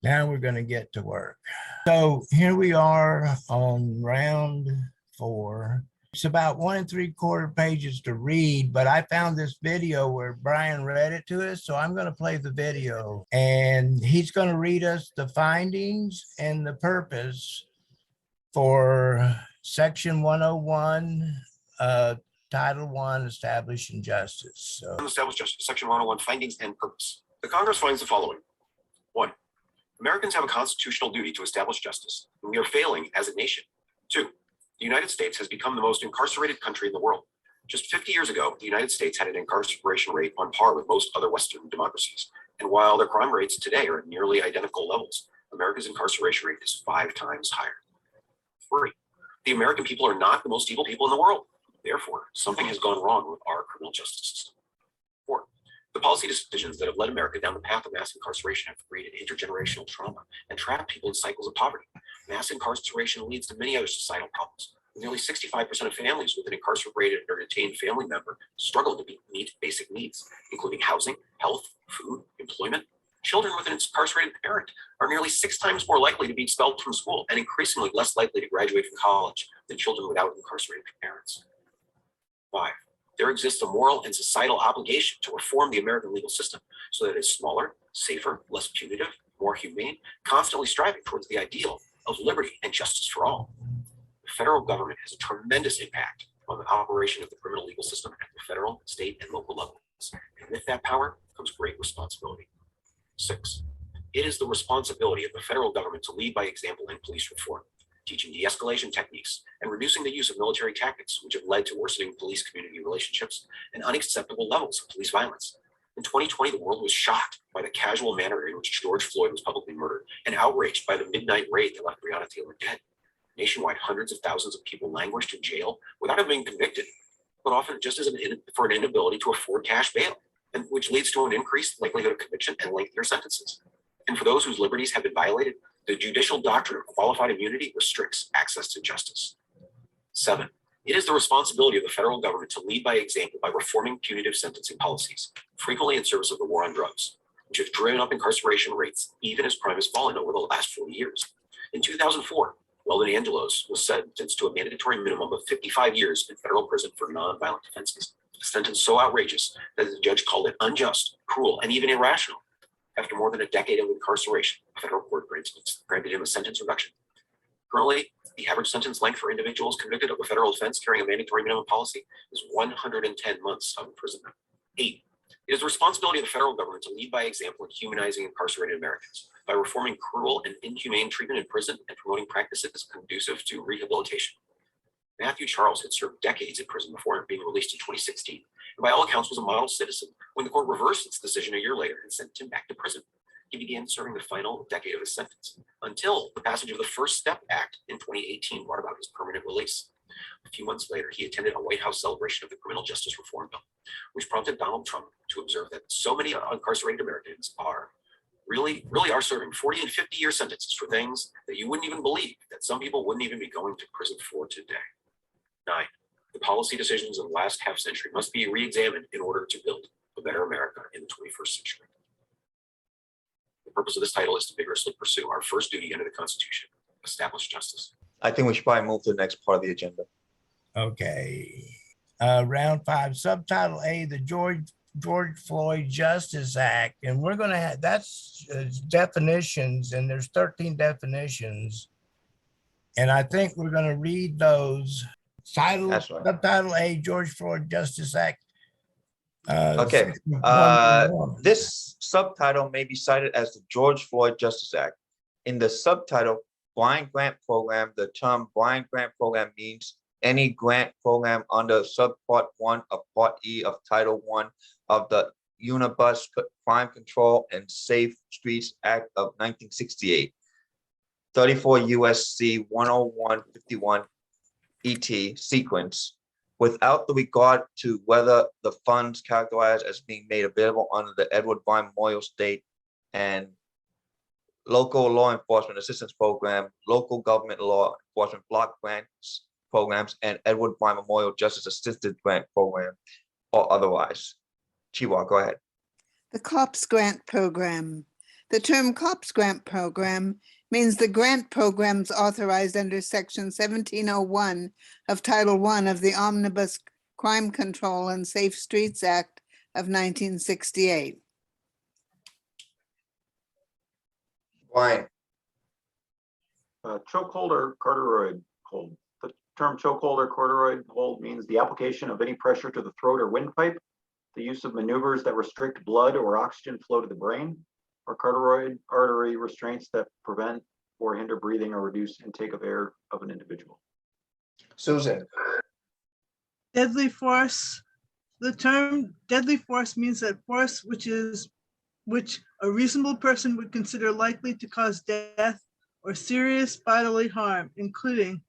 Now we're going to get to work. So here we are on round 4. It's about 1 3/4 pages to read, but I found this video where Brian read it to us. So I'm going to play the video and he's going to read us the findings and the purpose for section 101, Title 1, Establishing Justice. So. Establish Justice, section 101, findings and purpose. The Congress finds the following. 1. Americans have a constitutional duty to establish justice, and we are failing as a nation. 2. The United States has become the most incarcerated country in the world. Just 50 years ago, the United States had an incarceration rate on par with most other Western democracies. And while their crime rates today are at nearly identical levels, America's incarceration rate is 5 times higher. 3. The American people are not the most evil people in the world. Therefore, something has gone wrong with our criminal justice system. 4. The policy decisions that have led America down the path of mass incarceration have created intergenerational trauma and trapped people in cycles of poverty. Mass incarceration leads to many other societal problems. Nearly 65% of families with an incarcerated or detained family member struggle to meet basic needs, including housing, health, food, employment. Children with an incarcerated parent are nearly 6 times more likely to be expelled from school and increasingly less likely to graduate from college than children without incarcerated parents. 5. There exists a moral and societal obligation to reform the American legal system so that it is smaller, safer, less punitive, more humane, constantly striving towards the ideal of liberty and justice for all. The federal government has a tremendous impact on the operation of the criminal legal system at the federal, state, and local levels. And with that power comes great responsibility. 6. It is the responsibility of the federal government to lead by example in police reform, teaching de-escalation techniques and reducing the use of military tactics, which have led to worsening police-community relationships and unacceptable levels of police violence. In 2020, the world was shocked by the casual manner in which George Floyd was publicly murdered and outraged by the midnight raid that left Breonna Taylor dead. Nationwide, hundreds of thousands of people languished in jail without having been convicted, but often just as for an inability to afford cash bail, and which leads to an increased likelihood of conviction and lengthier sentences. And for those whose liberties have been violated, the judicial doctrine of qualified immunity restricts access to justice. 7. It is the responsibility of the federal government to lead by example by reforming punitive sentencing policies, frequently in service of the war on drugs, which have driven up incarceration rates even as crime has fallen over the last 40 years. In 2004, Weldon Angelos was sentenced to a mandatory minimum of 55 years in federal prison for nonviolent offenses, a sentence so outrageous that the judge called it unjust, cruel, and even irrational. After more than a decade of incarceration, a federal court granted him a sentence reduction. Currently, the average sentence length for individuals convicted of a federal offense carrying a mandatory minimum policy is 110 months of imprisonment. 8. It is the responsibility of the federal government to lead by example in humanizing incarcerated Americans by reforming cruel and inhumane treatment in prison and promoting practices conducive to rehabilitation. Matthew Charles had served decades in prison before being released in 2016, and by all accounts was a model citizen when the court reversed its decision a year later and sent him back to prison. He began serving the final decade of his sentence until the passage of the First Step Act in 2018 brought about his permanent release. A few months later, he attended a White House celebration of the criminal justice reform bill, which prompted Donald Trump to observe that so many incarcerated Americans really are serving 40 and 50-year sentences for things that you wouldn't even believe that some people wouldn't even be going to prison for today. 9. The policy decisions of the last half century must be re-examined in order to build a better America in the 21st century. The purpose of this title is to vigorously pursue our first duty under the Constitution, establish justice. I think we should probably move to the next part of the agenda. Okay. Round 5, subtitle A, the George Floyd Justice Act. And we're going to have, that's definitions, and there's 13 definitions. And I think we're going to read those. That's right. Subtitle A, George Floyd Justice Act. Okay. This subtitle may be cited as the George Floyd Justice Act. In the subtitle, blind grant program, the term blind grant program means any grant program under subpart 1 of Part E of Title 1 of the Unibus Crime Control and Safe Streets Act of 1968, 34 USC 10151 ET sequence, without the regard to whether the funds characterized as being made available under the Edward Vine Memorial State and Local Law Enforcement Assistance Program, Local Government Law Enforcement Block Grants Programs, and Edward Vine Memorial Justice Assisted Grant Program, or otherwise. Chiwa, go ahead. The COPS Grant Program. The term COPS grant program means the grant programs authorized under Section 1701 of Title I of the Omnibus Crime Control and Safe Streets Act of 1968. Brian, Chokehold or corduroy hold. The term chokehold or corduroy hold means the application of any pressure to the throat or windpipe, the use of maneuvers that restrict blood or oxygen flow to the brain, or carotid artery restraints that prevent or hinder breathing or reduce intake of air of an individual. Susan, Deadly force. The term deadly force means that force which a reasonable person would consider likely to cause death or serious bodily harm, including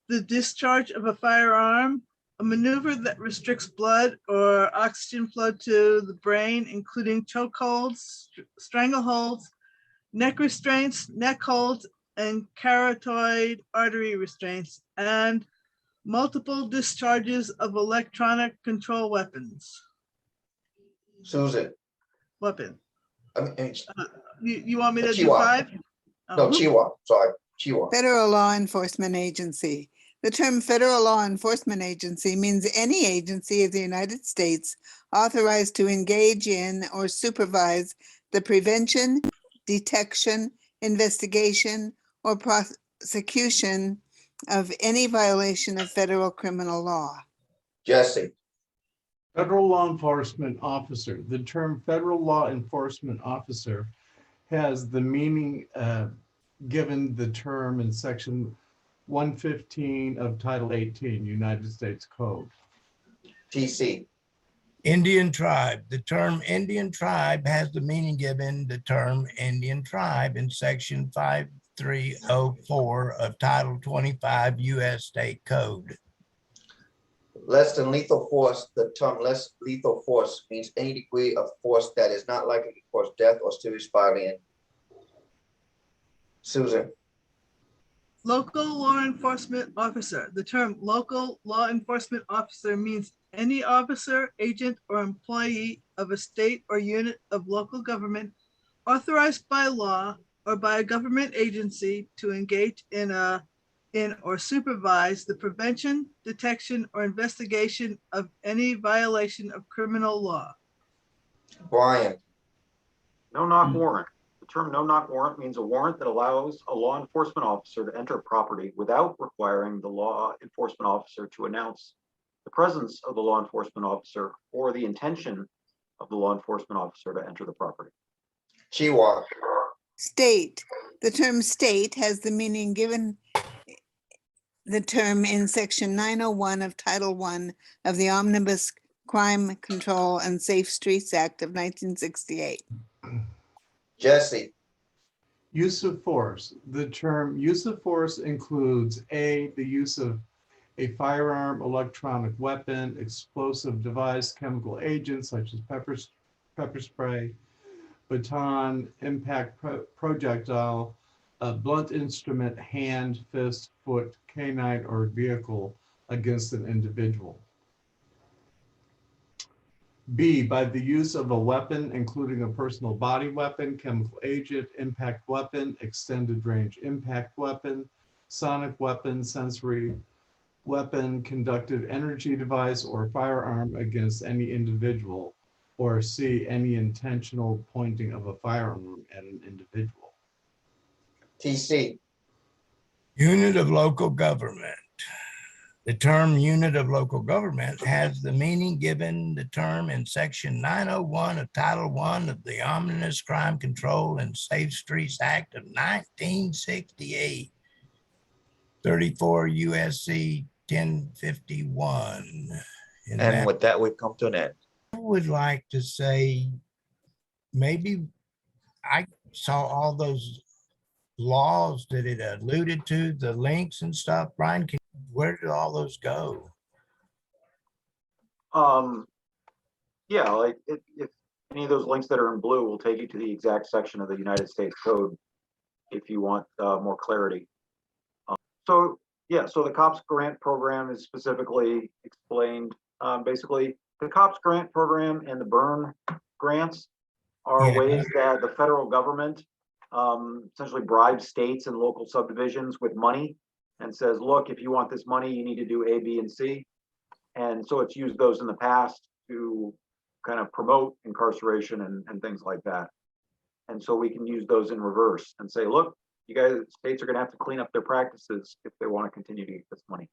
the discharge of a firearm, a maneuver that restricts blood or oxygen flow to the brain, including chokeholds, strangleholds, neck restraints, neck holds, and carotid artery restraints, and multiple discharges of electronic control weapons. Susan. Weapon. I mean, You want me to do Chihuahua. 5? no, Chihuahua, sorry, Chihuahua. Federal law enforcement agency. The term federal law enforcement agency means any agency of the United States authorized to engage in or supervise the prevention, detection, investigation, or prosecution of any violation of federal criminal law. Jesse, Federal law enforcement officer. The term federal law enforcement officer has the meaning given the term in section 115 of Title 18, United States Code. TC, Indian tribe. The term Indian tribe has the meaning given the term Indian tribe in section 5304 of Title 25 U.S. State Code. less than lethal force. The term less lethal force means any degree of force that is not likely to cause death or serious bodily injury. Susan, Local law enforcement officer. The term local law enforcement officer means any officer, agent, or employee of a state or unit of local government authorized by law or by a government agency to engage in or supervise the prevention, detection, or investigation of any violation of criminal law. Brian, No-knock warrant. The term no-knock warrant means a warrant that allows a law enforcement officer to enter property without requiring the law enforcement officer to announce the presence of the law enforcement officer or the intention of the law enforcement officer to enter the property. Chihuahua, State. The term state has the meaning given the term in section 901 of Title I of the Omnibus Crime Control and Safe Streets Act of 1968. Jesse, Use of force. The term use of force includes A, the use of a firearm, electronic weapon, explosive device, chemical agents such as pepper spray, baton, impact projectile, a blunt instrument, hand, fist, foot, canine, or vehicle against an individual. B, by the use of a weapon, including a personal body weapon, chemical agent, impact weapon, extended range impact weapon, sonic weapon, sensory weapon, conductive energy device, or firearm against any individual, or C, any intentional pointing of a firearm at an individual. TC, Unit of local government. The term unit of local government has the meaning given the term in section 901 of Title I of the Omnibus Crime Control and Safe Streets Act of 1968, 34 USC 1051. and with that, we come to an end. I would like to say, maybe I saw all those laws that it alluded to, the links and stuff. Brian, where did all those go? Yeah, like if any of those links that are in blue will take you to the exact section of the United States Code if you want more clarity. So the COPS grant program is specifically explained. Basically, the COPS grant program and the burn grants are Yeah. ways that the federal government essentially bribes states and local subdivisions with money and says, look, if you want this money, you need to do A, B, and C. And so it's used those in the past to kind of promote incarceration and things like that. And so we can use those in reverse and say, look, you guys, states are going to have to clean up their practices if they want to continue to get this money.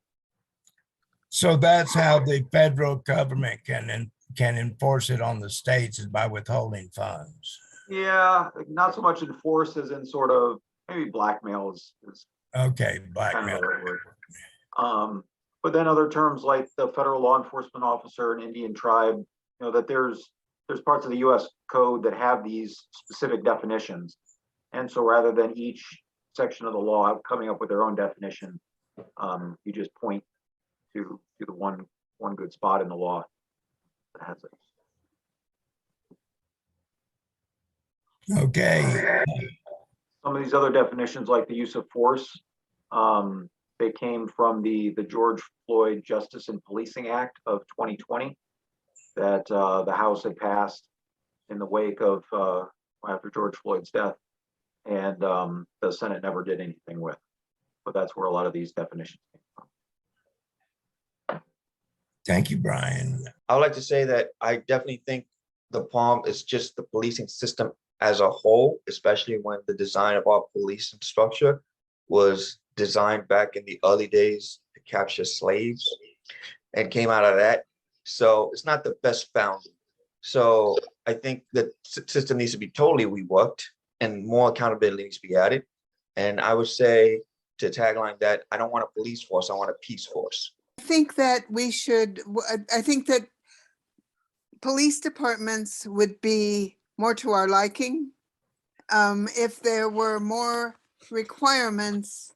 So that's how the federal government can enforce it on the states, is by withholding funds. Yeah, not so much enforce as in sort of maybe blackmail is Okay, kind of blackmail. the right word. But then other terms like the federal law enforcement officer and Indian tribe, you know, that there's parts of the US code that have these specific definitions. And so rather than each section of the law coming up with their own definition, you just point to the one good spot in the law that has it. Okay. Some of these other definitions, like the use of force, they came from the George Floyd Justice and Policing Act of 2020 that the House had passed in the wake of after George Floyd's death, and the Senate never did anything with. But that's where a lot of these definitions came from. Thank you, Brian. I would like to say that I definitely think the problem is just the policing system as a whole, especially when the design of our policing structure was designed back in the early days to capture slaves and came out of that. So it's not the best founding. So I think the system needs to be totally reworked and more accountability needs to be added. And I would say, to tagline that, I don't want a police force, I want a peace force. I think that I think that police departments would be more to our liking if there were more requirements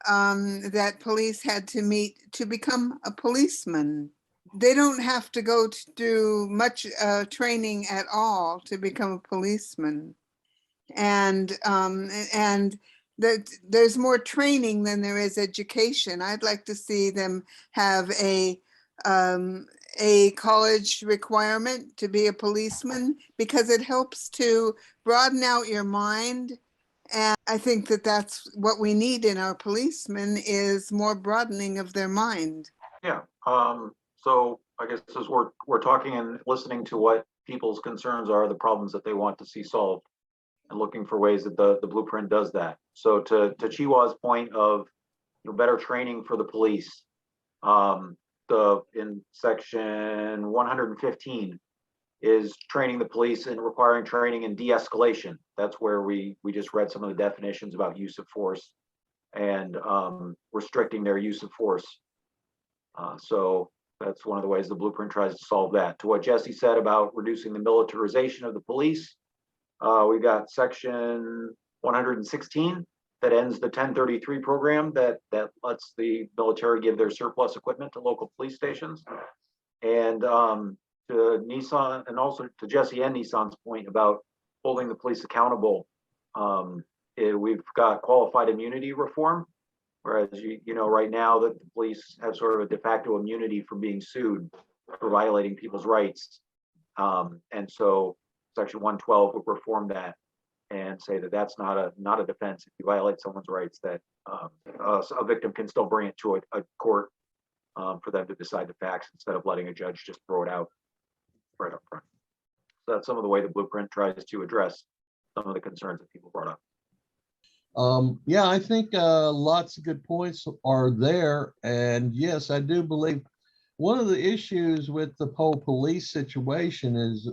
that police had to meet to become a policeman. They don't have to go to do much training at all to become a policeman. And that there's more training than there is education. I'd like to see them have a college requirement to be a policeman, because it helps to broaden out your mind. And I think that that's what we need in our policemen, is more broadening of their mind. Yeah. So I guess as we're talking and listening to what people's concerns are, the problems that they want to see solved, and looking for ways that the blueprint does that. So to Chiwa's point of better training for the police, in section 115 is training the police and requiring training in de-escalation. That's where we just read some of the definitions about use of force and restricting their use of force. So that's one of the ways the blueprint tries to solve that. To what Jesse said about reducing the militarization of the police, we've got section 116 that ends the 1033 program that lets the military give their surplus equipment to local police stations. And to Nissan, and also to Jesse and Nissan's point about holding the police accountable, we've got qualified immunity reform, whereas you know right now that the police have sort of a de facto immunity from being sued for violating people's rights. And so section 112 would reform that and say that that's not a defense if you violate someone's rights, that a victim can still bring it to a court for them to decide the facts instead of letting a judge just throw it out right up front. So that's some of the way the blueprint tries to address some of the concerns that people brought up. Yeah, I think lots of good points are there. And yes, I do believe one of the issues with the whole police situation is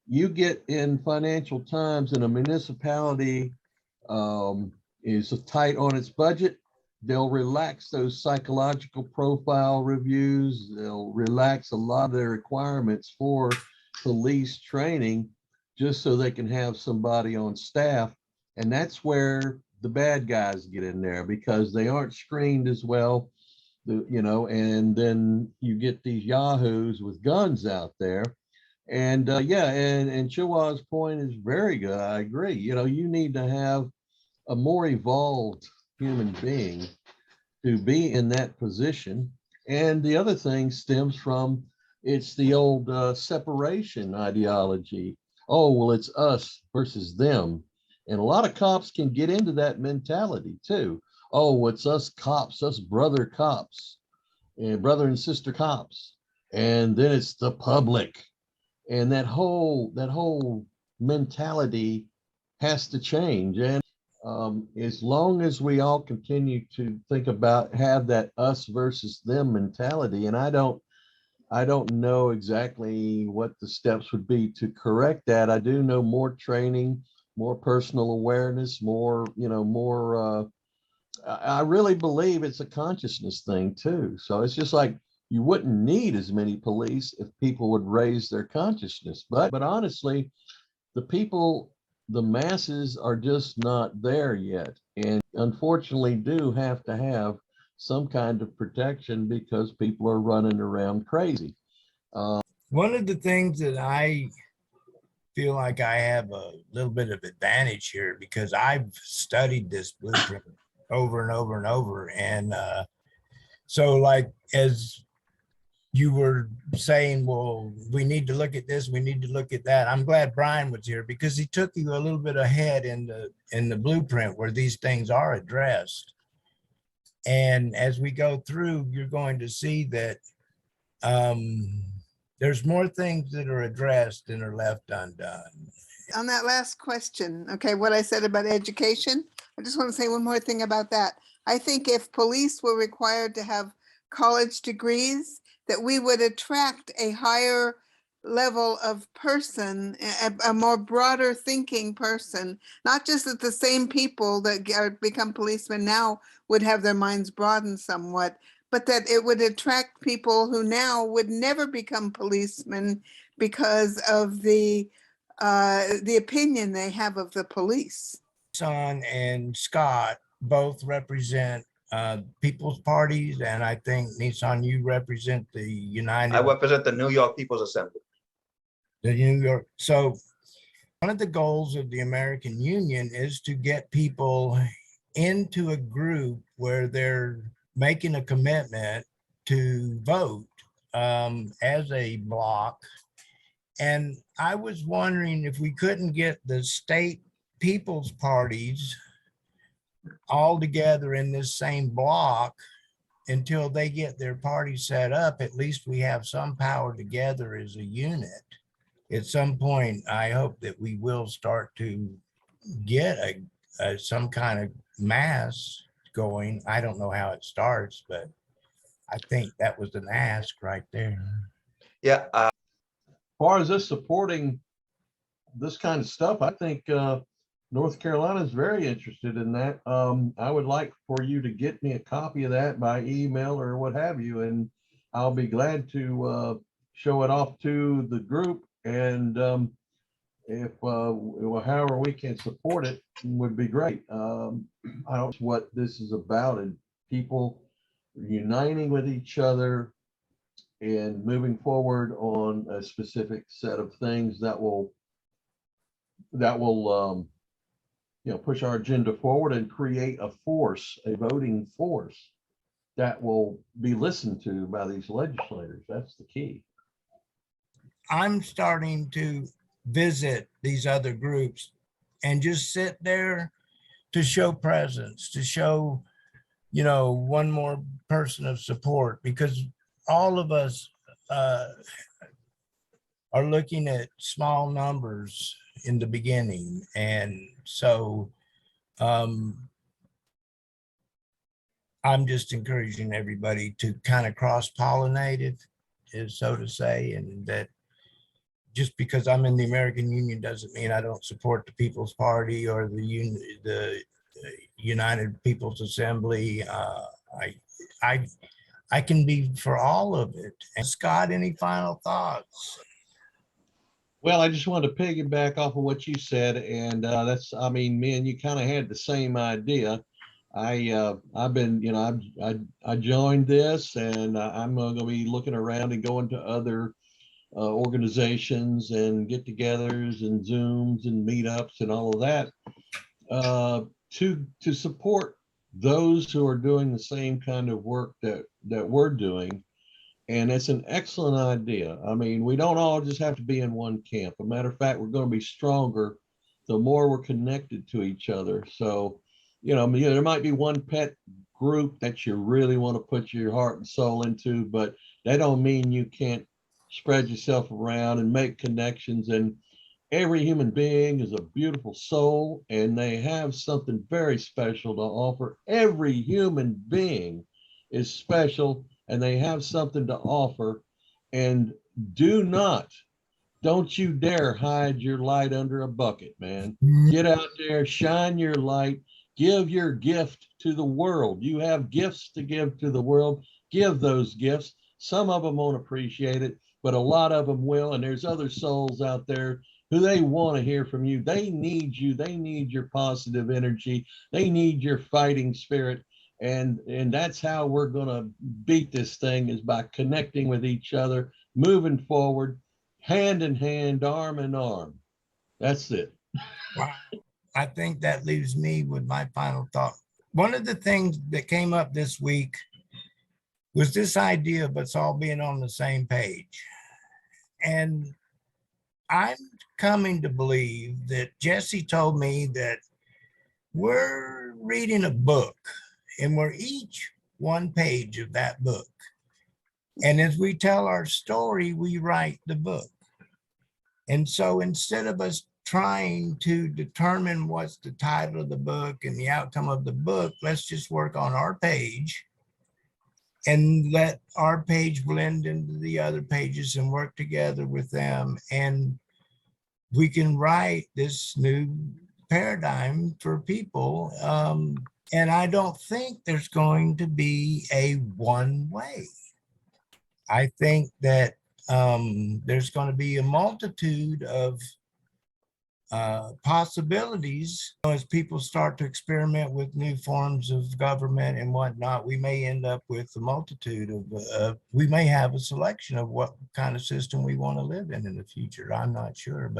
you get in financial times and a municipality is tight on its budget, they'll relax those psychological profile reviews. They'll relax a lot of their requirements for police training just so they can have somebody on staff. And that's where the bad guys get in there, because they aren't screened as well, and then you get these yahoos with guns out there. And yeah, and Chihuahua's point is very good. I agree. You need to have a more evolved human being to be in that position. And the other thing stems from, it's the old separation ideology. oh, well, it's us versus them. And a lot of cops can get into that mentality too. Oh, it's us cops, us brother cops, and brother and sister cops. And then it's the public. And that whole mentality has to change. And as long as we all continue to think about, have that us versus them mentality, and I don't know exactly what the steps would be to correct that. I do know more training, more personal awareness, more. I really believe it's a consciousness thing too. So it's just like you wouldn't need as many police if people would raise their consciousness. But honestly, the people, the masses are just not there yet, and unfortunately do have to have some kind of protection because people are running around crazy. One of the things that I feel like I have a little bit of advantage here because I've studied this blueprint over and over and over. And so like, as you were saying, well, we need to look at this, we need to look at that. I'm glad Brian was here because he took you a little bit ahead in the blueprint where these things are addressed. And as we go through, you're going to see that there's more things that are addressed than are left undone. On that last question, okay, what I said about education, I just want to say one more thing about that. I think if police were required to have college degrees, that we would attract a higher level of person, a more broader thinking person, not just that the same people that become policemen now would have their minds broadened somewhat, but that it would attract people who now would never become policemen because of the opinion they have of the police. Son and Scott both represent people's parties, and I think Nissan, you represent the United. I represent the New York People's Assembly. The New York. So one of the goals of the American Union is to get people into a group where they're making a commitment to vote as a bloc. And I was wondering if we couldn't get the state people's parties all together in this same block until they get their party set up. At least we have some power together as a unit. At some point, I hope that we will start to get some kind of mass going. I don't know how it starts, but I think that was an ask right there. Yeah. As far as us supporting this kind of stuff, I think North Carolina is very interested in that. I would like for you to get me a copy of that by email or what have you, and I'll be glad to show it off to the group. And if however we can support it would be great. I don't know what this is about, and people uniting with each other and moving forward on a specific set of things that will push our agenda forward and create a force, a voting force that will be listened to by these legislators. That's the key. I'm starting to visit these other groups and just sit there to show presence, to show, one more person of support, because all of us are looking at small numbers in the beginning. And so I'm just encouraging everybody to kind of cross-pollinate it, so to say, and that just because I'm in the American Union doesn't mean I don't support the People's Party or the United People's Assembly. I can be for all of it. And Scott, any final thoughts? Well, I just wanted to piggyback off of what you said, and me and you kind of had the same idea. I've been, I joined this, and I'm going to be looking around and going to other organizations and get-togethers and Zooms and meetups and all of that to support those who are doing the same kind of work that we're doing, And it's an excellent idea. I mean, we don't all just have to be in one camp. As a matter of fact, we're going to be stronger the more we're connected to each other. So, there might be one pet group that you really want to put your heart and soul into, but that don't mean you can't spread yourself around and make connections. And every human being is a beautiful soul, and they have something very special to offer. Every human being is special, and they have something to offer. And don't you dare hide your light under a bucket, man. Get out there, shine your light, give your gift to the world. You have gifts to give to the world. Give those gifts. Some of them won't appreciate it, but a lot of them will. And there's other souls out there who they want to hear from you. They need you. They need your positive energy. They need your fighting spirit. And that's how we're going to beat this thing, is by connecting with each other, moving forward, hand in hand, arm in arm. That's it. Wow. I think that leaves me with my final thought. One of the things that came up this week was this idea of us all being on the same page. And I'm coming to believe that Jesse told me that we're reading a book and we're each one page of that book. And as we tell our story, we write the book. And so instead of us trying to determine what's the title of the book and the outcome of the book, let's just work on our page and let our page blend into the other pages and work together with them. And we can write this new paradigm for people. And I don't think there's going to be a one way. I think that there's going to be a multitude of possibilities as people start to experiment with new forms of government and whatnot. We may end up with a multitude of we may have a selection of what kind of system we want to live in the future. I'm not sure, but